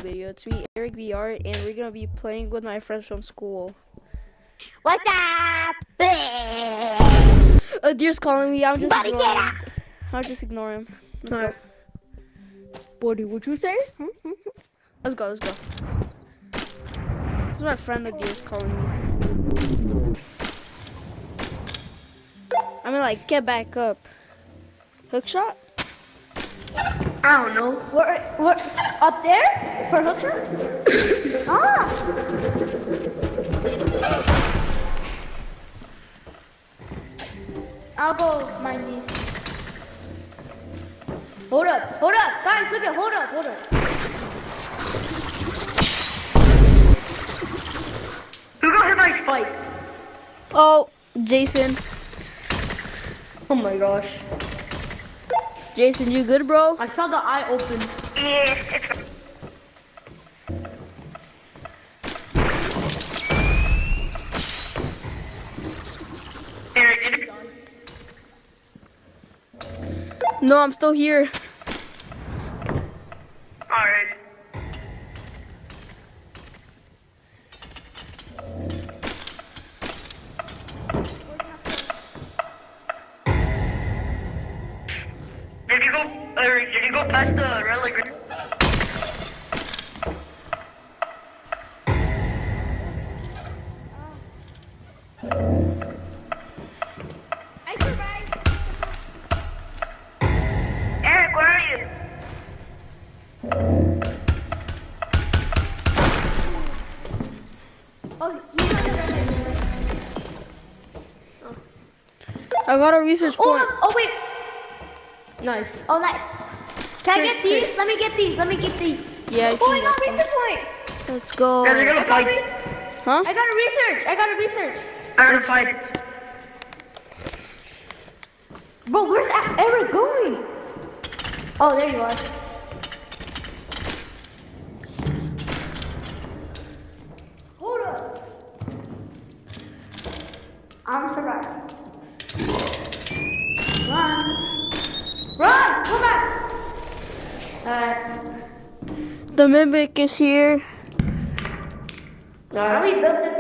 video. It's me, Eric VR, and we're gonna be playing with my friends from school. What's up? A deer's calling me. I'm just Buddy, ignoring get him. I'll just ignore him. Let's go. Buddy, what you say? Let's go. This is my friend. A deer's calling me. I mean, like, get back up. Hook shot? I don't know. What? Up there? For hook shot? I'll go my niece. Hold up, guys, look at, hold up. Who got hit by Spike? Oh, Jason. Oh my gosh. Jason, you good, bro? I saw the eye open. No, I'm still here. Alright. Did you go past the red light? I survived. Eric, where are you? Oh, he's on the red light. I got a research point. Oh wait. Nice. Oh nice. Can I get these? Let me get these. Yeah, you Oh, I can got get them. research point. Let's go. Yeah, they're gonna fight. Huh? I got a research. They're gonna fight. Bro, where's Eric going? Oh, there you are. Hold up. I'm surviving. Run! Come back! Alright. The mimic is here. How we built it?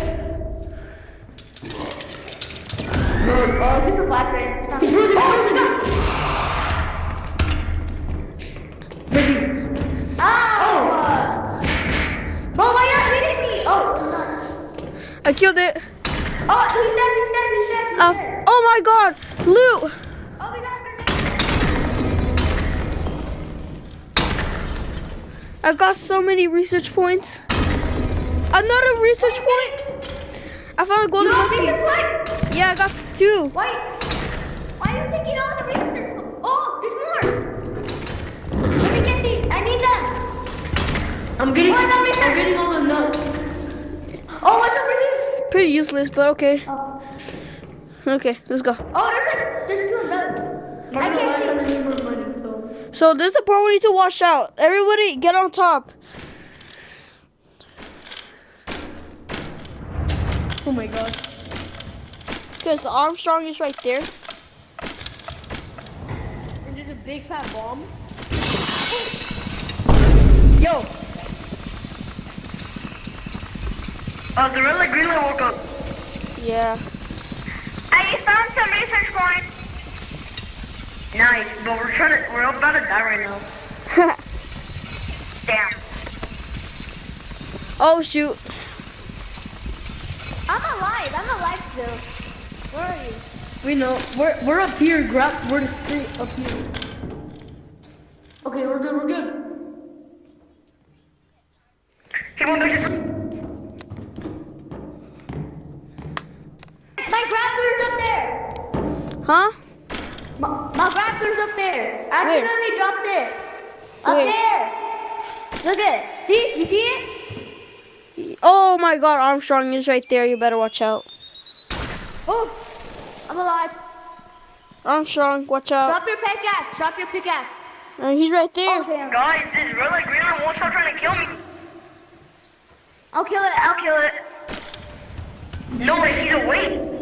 Oh, he's a black man. He's really oh, bro, why you not hitting me? Oh, he's not. I killed it. Oh, he's dead. Oh my god. Loot. Oh, we got I got so many research points. Another research point. I found a golden monkey. Yeah, I got 2. Why are you taking all the research? Oh, there's more. Let me get these. I need them. I'm getting all the nuts. Oh, what's over here? Pretty useless, but okay. Oh, Okay, let's go. there's 2 of them. I can't see. So this is the part we need to watch out. Everybody get on top. Oh my god. Because Armstrong is right there. And there's a big fat bomb. Yo. The red light, green light woke up. Yeah. I found some research points. Nice, but we're about to die right now. Damn. Oh shoot. I'm alive still. Where are you? We know. We're up here. We're to stay up here. Okay, we're good. He won't make it. My grappler's up there. Huh? My grappler's up there. I accidentally dropped it. Up Wait. there. Look at it. See? You see it? Oh my god, Armstrong is right there. You better watch out. Oh, I'm alive. Armstrong, watch out. Drop your pickaxe. He's right there. Oh, damn. Guys, this red light, green light won't stop trying to kill me. I'll kill it. No, he's awake.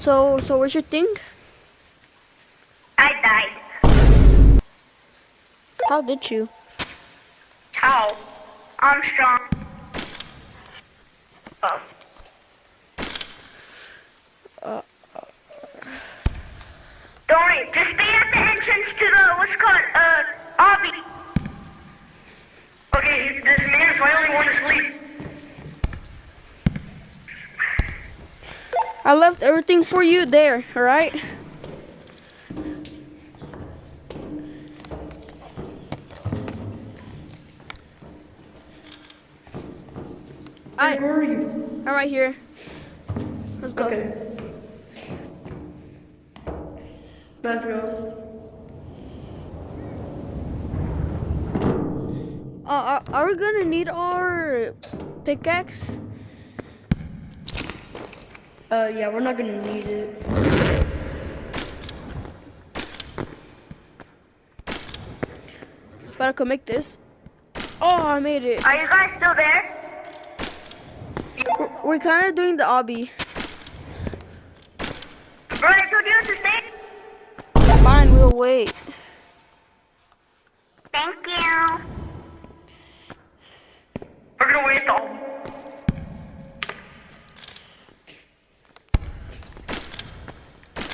So where's your thing? How did you? How? I'm strong. Don't worry, just stay at the entrance to the, what's it called, obby. Okay, this man is my only one asleep. I left everything for you there, alright? Where are you? I'm right here. Let's go. Okay. Let's go. Are we gonna need our pickaxe? Yeah, we're not gonna need it. But I could make this. Oh, I made it. Are you guys still there? We're kind of doing the obby. Bro, I told you to stay. Fine, we'll wait. Thank you. We're gonna wait though.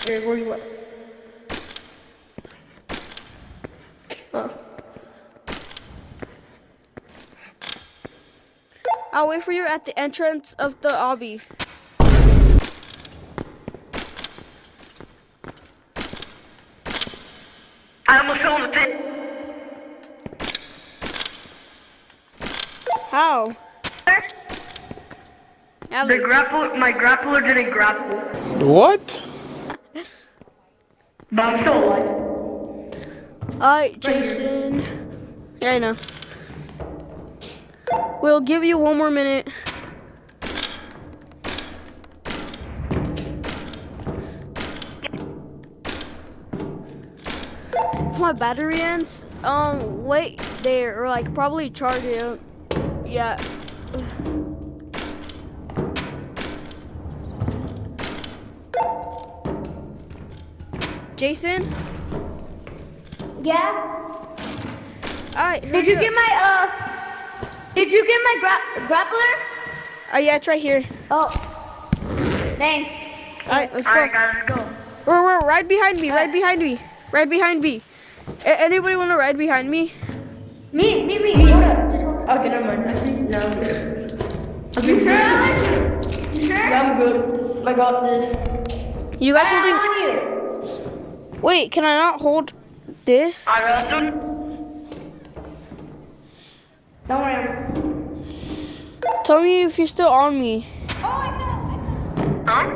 Where are you at? Oh. I'll wait for you at the entrance of the obby. I almost fell in the pit. How? The Alex. my grappler didn't grapple. What? But I'm still alive. Alright, Jason. Yeah, I know. We'll give you 1 more minute. If my battery ends, wait there, or like probably charge it. Yeah. Jason? Yeah. Alright. Did you get my grappler? Oh yeah, it's right here. Oh. Thanks. Alright, let's go. Alright guys, let's go. We're right behind me, right behind me. Right behind me. Anybody want to ride behind me? Me. Hold up. Just hold up. Okay, never mind. Actually, no, I'm good. You sure, Alex? You sure? Yeah, I'm good. I got this. You guys I'm holding... on you. Wait, can I not hold this? I got them. Don't worry. Tell me if you're still on me. Oh, I got Huh?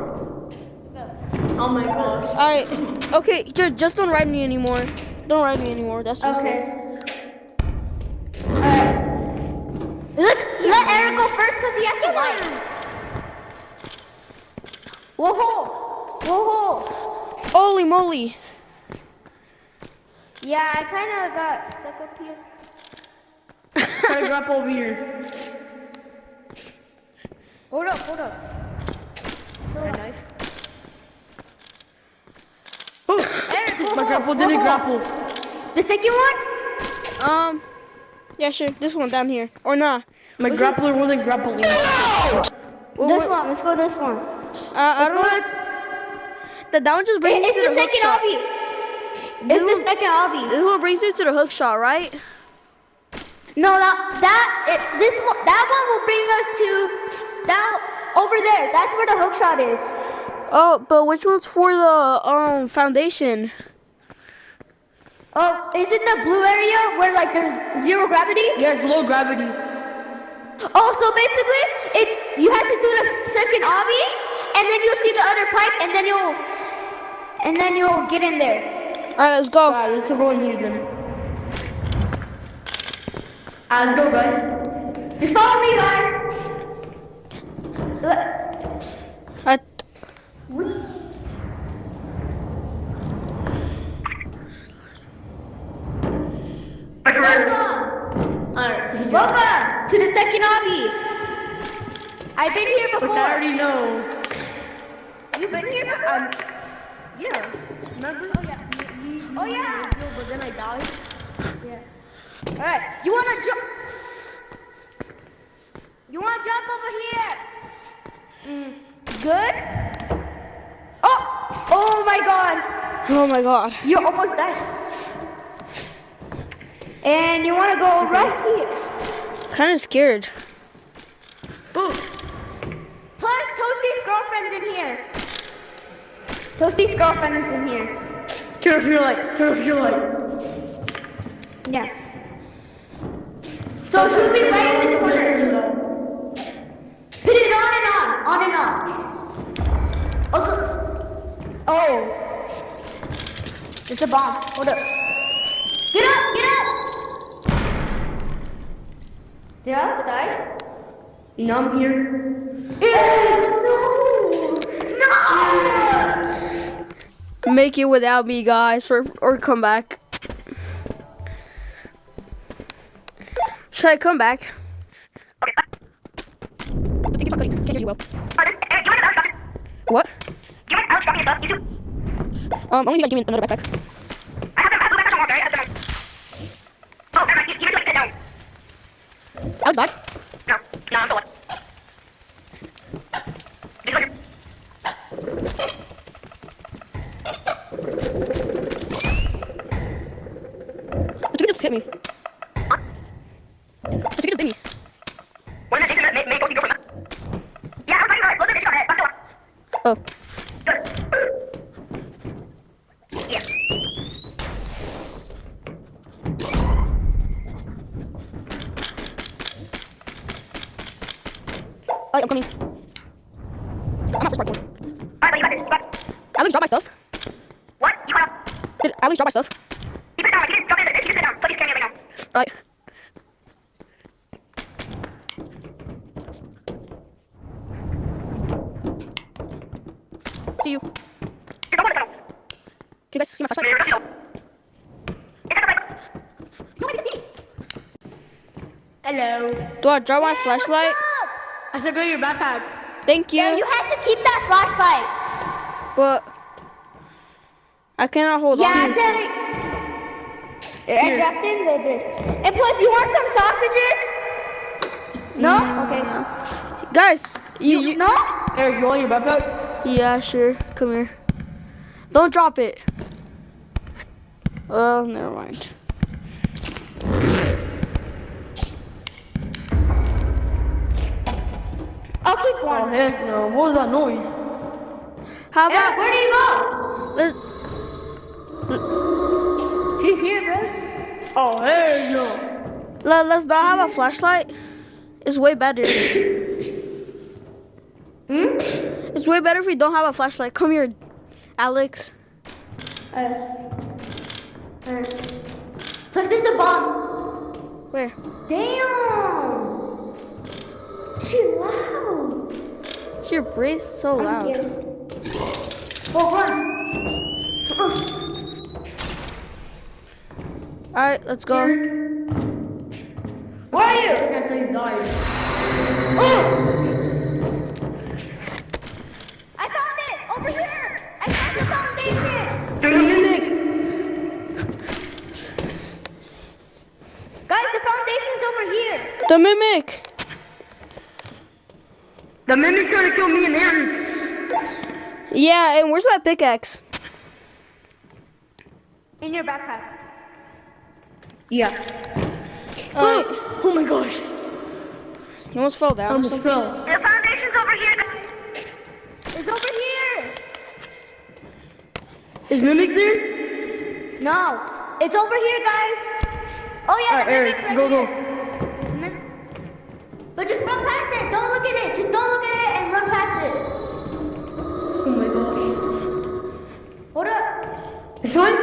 Oh my gosh. Alright, okay, just don't ride me anymore. Don't ride me anymore, that's useless. Okay. Alright. Let Eric go first because he has to light. Whoa. Holy moly. Yeah, I kind of got stuck up here. Try to grapple over here. Hold up. Very nice. Eric, My grapple didn't grapple. The second one? Yeah, sure, this one down here. Or nah. My grappler wasn't grappling. Well, This one. Let's go this one. I don't know. That one just brings you It's to the the hook second shot. obby. It's the second obby. This one brings you to the hook shot, right? No, that one will bring us to that over there. That's where the hook shot is. Oh, but which one's for the foundation? Oh, is it the blue area where like there's 0 gravity? Yeah, it's low gravity. Oh, so basically, you have to do the second obby, and then you'll see the other pipe, and then you'll get in there. Alright, let's go. Alright, let's go in here then. Let's go, guys. Just follow me, guys. Alright. Welcome to the second obby. I've been here Which I before. already know. You've been here before? Yeah. Remember? Oh yeah. But then I died. Alright, you wanna jump? You wanna jump over here? Good? Oh my god! Oh my god. You almost died. And you wanna go right here. Kind of scared. Boom. Plus, Toasty's girlfriend's in here. Toasty's girlfriend is in here. Turn off your light. Turn off your light. Yeah. So she'll be right in this corner. Put it on and on. On and on. Also. Oh. It's a bomb. Hold up. Get up! Get up! Did Alex die? No, I'm here. No! Make it without me, guys, or come back. Should I come back? Can't hear you well. What? Only if I give me another backpack. Alex died? No, I'm still alive. The ticket just hit me. The ticket just hit me. One of the Jason may go see girlfriend. Yeah, I'm fine, guys. Look at this on it. I'm still alive. Oh. Good. Yeah. I'm coming. I'm not first part one. Alright, you got this. You got it. Alex dropped my stuff. What? You got up. Did Alex drop my stuff? You sit down. You didn't jump into this. You sit down. Please carry me right now. Right. See you. There's no one to settle. Can you guys see my flashlight? There's no shield. It's at the right. No one can see. Hello. Do I drop my flashlight? I said go to your backpack. Thank you. Yeah, you have to keep that flashlight. But I cannot hold Yeah, on. I dropped in this. And plus, you want some sausages? No? Okay. Guys, you No? Eric, you want your backpack? yeah, sure. Come here. Don't drop it. Well, never mind. I'll keep Oh, one. heck no. What was that noise? How Eric, about where do you go? let, She's here, bro. Oh, heck no. let's not have a flashlight? It's way better. It's way better if we don't have a flashlight. Come here, Alex. Plus, there's the bomb. Where? Damn. She's loud. She breathes so I'm loud. scared. Oh, run. Alright, let's go. Where are you? That thing died. I found it! Over here! I found the foundation! The mimic. Guys, the foundation's over here! The mimic. The mimic's trying to kill me and Eric. Yeah, and where's my pickaxe? In your backpack. Yeah. Alright. Oh my gosh. You almost fell I down or almost something. fell. The foundation's over here. It's over here! Is mimic there? No, it's over here, guys! Oh yeah, Alright, the Eric, mimic's right go, here. go. But just run past it, don't look at it! Just don't look at it and run past it! Oh my gosh. Hold up! This one?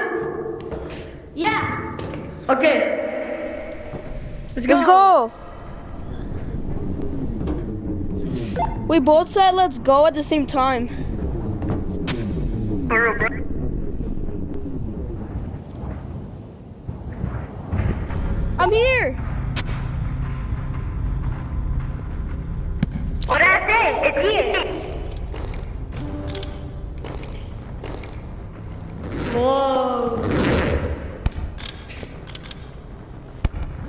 Yeah! Okay. Let's go. We both said let's go at the same time. For real, bro. I'm here. What did I say? It's here. Whoa.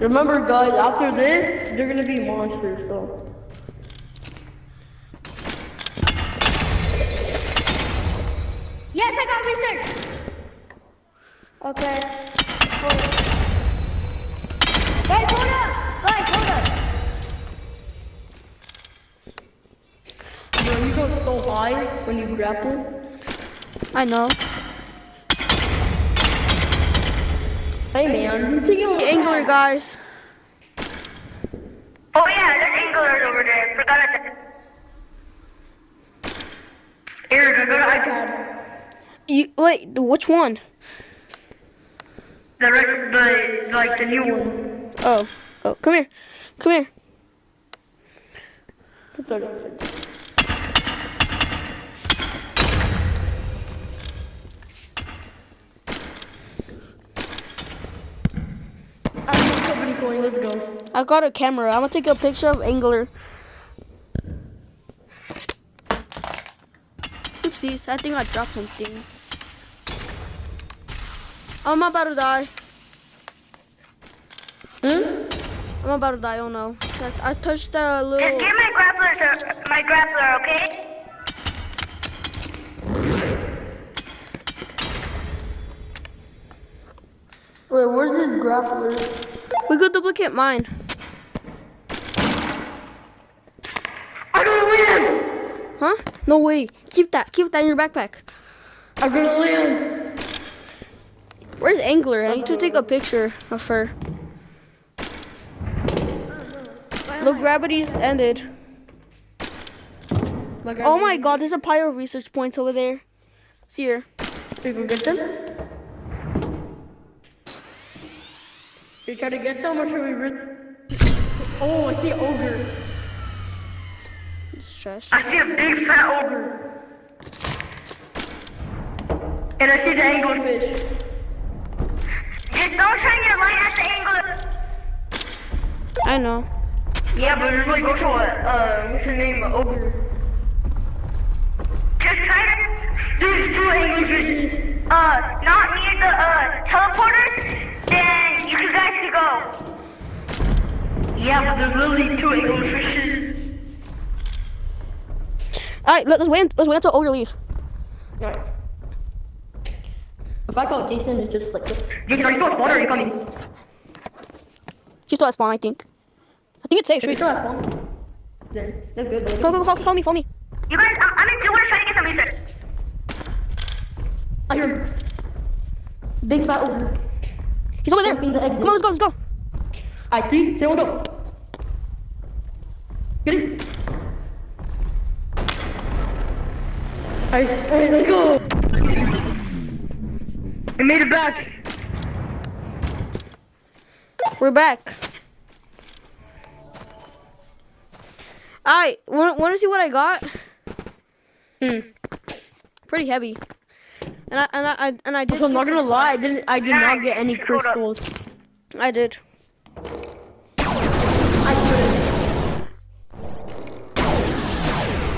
Remember, guys, after this, they're gonna be monsters, so. Yes, I got research. Okay. Hold up. Guys, hold up. Guys, hold up. Bro, you go so high when you grapple. I know. Hey, man. You take it Angler, guys. Oh yeah, there's anglers over there. Forgot it. Here, go to iPad. Wait, which one? The new one. Oh, come here. Come here. Somebody going, let's go. I got a camera. I'm gonna take a picture of Angler. Oopsies, I think I dropped something. I'm about to die. I'm about to die, oh no. I touched a Just little... give my grappler, okay? Wait, where's his grappler? We could duplicate mine. I got a lance! Huh? No way. Keep that in your backpack. I got a lance! Where's Angler? I need to take a picture of her. Low gravity's ended. Oh my god, there's a pile of research points over there. See her. You go get them? You try to get them or should we Oh, I see ogre. It's trash. I see a big fat ogre. And I see the anglerfish. Just don't shine your light at the angler. I know. Yeah, but it's like also what's the name? Ogre. Just try to. There's two anglerfishes. Not near the teleporter. Then you guys can go. Yeah, but there's literally two anglerfishes. Alright, let's wait until Ogre leaves. Alright. If I call Jason, it's just like... Jason, are you still a spawner or are you coming? He's still at spawn, I think. I think it's safe. Should we still have fun? Then, that's good, baby. Go, follow me. You guys, I'm in Jewelry trying to get some research. I hear him. Big fat ogre. He's over there. Jumping the exit. Come on, let's go. Alright, 3, 2, 1, go. Get him. Alright, let's go. I made it back. We're back. Alright, want to see what I got? Pretty heavy. And I did. So I'm not gonna lie, I did not get any Hold up. crystals. I did.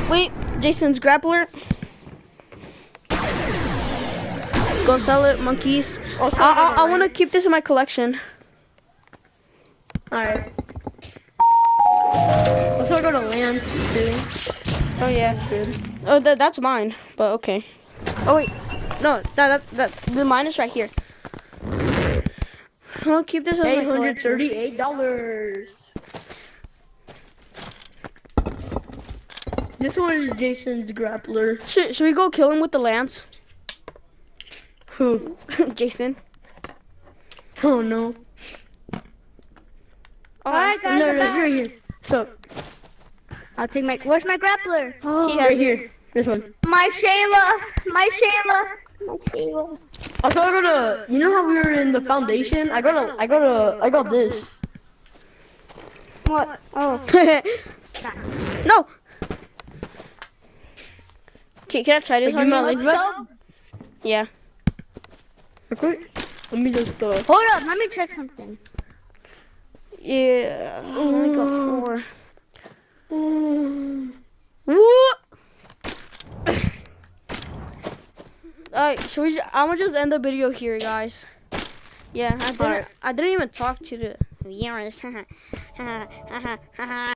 Wait, Jason's grappler. Let's go sell it, monkeys. I want to keep this in my collection. Alright. Let's go to Lance too. Oh yeah. Oh, that's mine. But okay. Oh wait, no, the mine is right here. I'll keep this in my collection. $838. This one is Jason's grappler. Should we go kill him with the lance? Who? Jason. Oh no. Alright, guys, No, I'm no, back. right here. So, I'll take my. Where's my grappler? He has right it. here. This one. My Shayla. My Shayla. Also, I got a. You know how we were in the foundation? I got this. What? Oh. No. Okay, can I try this Give on me my you? legs back. Yeah. Okay. Let me just Hold up. Let me check something. Yeah. I only got 4. Mm. Woo! Alright, I'm gonna just end the video here, guys. Yeah, I didn't even talk to the viewers.